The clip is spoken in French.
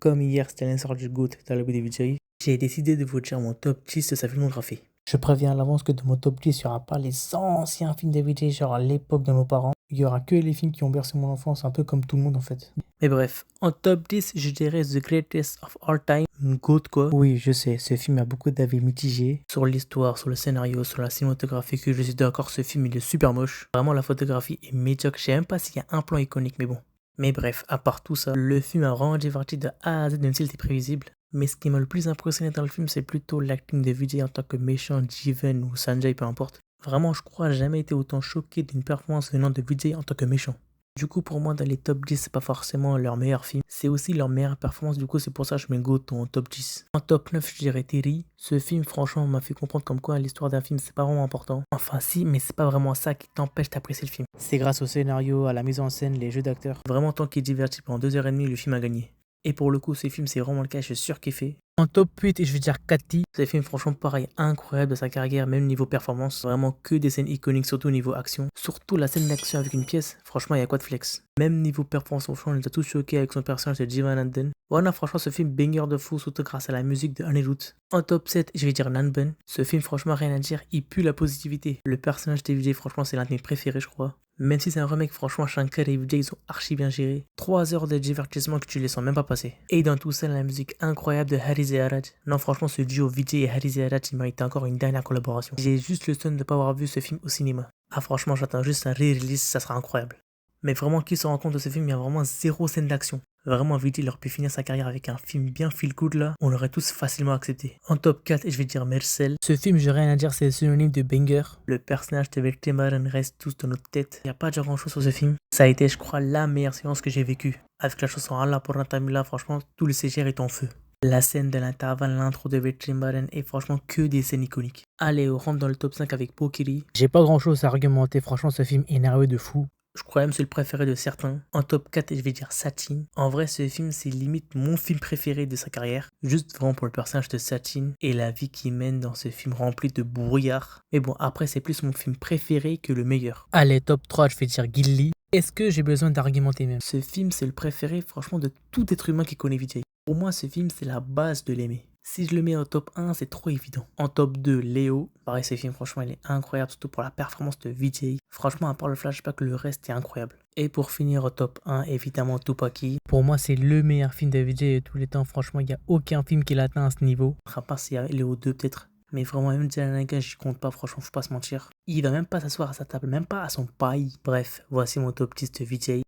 comme hier c'était l'insort du GOAT dans le de Vijay, j'ai décidé de vous dire mon top 10 de sa filmographie. Je préviens à l'avance que de mon top 10, il n'y aura pas les anciens films de Vijay, genre à l'époque de nos parents. Il y aura que les films qui ont bercé mon enfance, un peu comme tout le monde en fait. Mais bref, en top 10, je dirais The Greatest of All Time, GOAT quoi. Oui, je sais, ce film a beaucoup d'avis mitigés sur l'histoire, sur le scénario, sur la cinématographie, que je suis d'accord, ce film il est super moche. Vraiment, la photographie est médiocre, je sais même pas s'il y a un plan iconique, mais bon. Mais bref, à part tout ça, le film a vraiment diverti de A à Z, même s'il était prévisible. Mais ce qui m'a le plus impressionné dans le film, c'est plutôt l'acting de Vijay en tant que méchant, Jeevan ou Sanjay, peu importe. Vraiment, je crois jamais été autant choqué d'une performance venant de Vijay en tant que méchant. Du coup, pour moi, dans les top 10, c'est pas forcément leur meilleur film, c'est aussi leur meilleure performance. Du coup, c'est pour ça que je mets GOAT en top 10. En top 9, je dirais Terry. Ce film, franchement, m'a fait comprendre comme quoi l'histoire d'un film, c'est pas vraiment important. Enfin, si, mais c'est pas vraiment ça qui t'empêche d'apprécier le film. C'est grâce au scénario, à la mise en scène, les jeux d'acteurs. Vraiment, tant qu'il est diverti pendant 2h30, le film a gagné. Et pour le coup, ce film, c'est vraiment le cas, je suis surkiffé. En top 8, je vais dire Cathy. Ce film, franchement, pareil, incroyable de sa carrière, même niveau performance. Vraiment que des scènes iconiques, surtout niveau action. Surtout la scène d'action avec une pièce, franchement, il y a quoi de flex. Même niveau performance, franchement, on les a tous choqués avec son personnage de Jeevanathan. Voilà, franchement, ce film banger de fou, surtout grâce à la musique de Anirudh. En top 7, je vais dire Nanban. Ce film, franchement, rien à dire, il pue la positivité. Le personnage de Vijay, franchement, c'est l'un de mes préférés, je crois. Même si c'est un remake, franchement, Shankar et Vijay, ils ont archi bien géré. 3 heures de divertissement que tu les sens même pas passer. Et dans tout ça, la musique incroyable de Haris et Arad. Non, franchement, ce duo Vijay et Haris et Arad, il mérite encore une dernière collaboration. J'ai juste le stun de ne pas avoir vu ce film au cinéma. Ah, franchement, j'attends juste un re-release, ça sera incroyable. Mais vraiment, qui se rend compte de ce film, il y a vraiment zéro scène d'action. Vraiment, Vijay, il aurait pu finir sa carrière avec un film bien feel good là, on l'aurait tous facilement accepté. En top 4, je vais dire Mercel. Ce film, j'ai rien à dire, c'est synonyme de banger. Le personnage de Vetrimaran reste tous dans notre tête. Il n'y a pas de grand chose sur ce film. Ça a été, je crois, la meilleure séance que j'ai vécue. Avec la chanson Allah pour Natamila, franchement, tout le CGR est en feu. La scène de l'intervalle, l'intro de Vetrimaran est franchement que des scènes iconiques. Allez, on rentre dans le top 5 avec Pokiri. J'ai pas grand chose à argumenter, franchement, ce film est énervé de fou. Je crois même c'est le préféré de certains. En top 4, je vais dire Satin. En vrai, ce film, c'est limite mon film préféré de sa carrière. Juste vraiment pour le personnage de Satin et la vie qu'il mène dans ce film rempli de brouillard. Mais bon, après, c'est plus mon film préféré que le meilleur. Allez, top 3, je vais dire Gilly. Est-ce que j'ai besoin d'argumenter même? Ce film, c'est le préféré, franchement, de tout être humain qui connaît Vijay. Pour moi, ce film, c'est la base de l'aimer. Si je le mets en top 1, c'est trop évident. En top 2, Léo. Pareil, ce film, franchement, il est incroyable, surtout pour la performance de Vijay. Franchement, à part le flashback, le reste est incroyable. Et pour finir au top 1, évidemment, Tupaki. Pour moi, c'est le meilleur film de Vijay de tous les temps. Franchement, il n'y a aucun film qui l'atteint à ce niveau. À part s'il y a Léo 2 peut-être. Mais vraiment, même Jalanaga, j'y compte pas, franchement, faut pas se mentir. Il va même pas s'asseoir à sa table, même pas à son paille. Bref, voici mon top 10 de Vijay.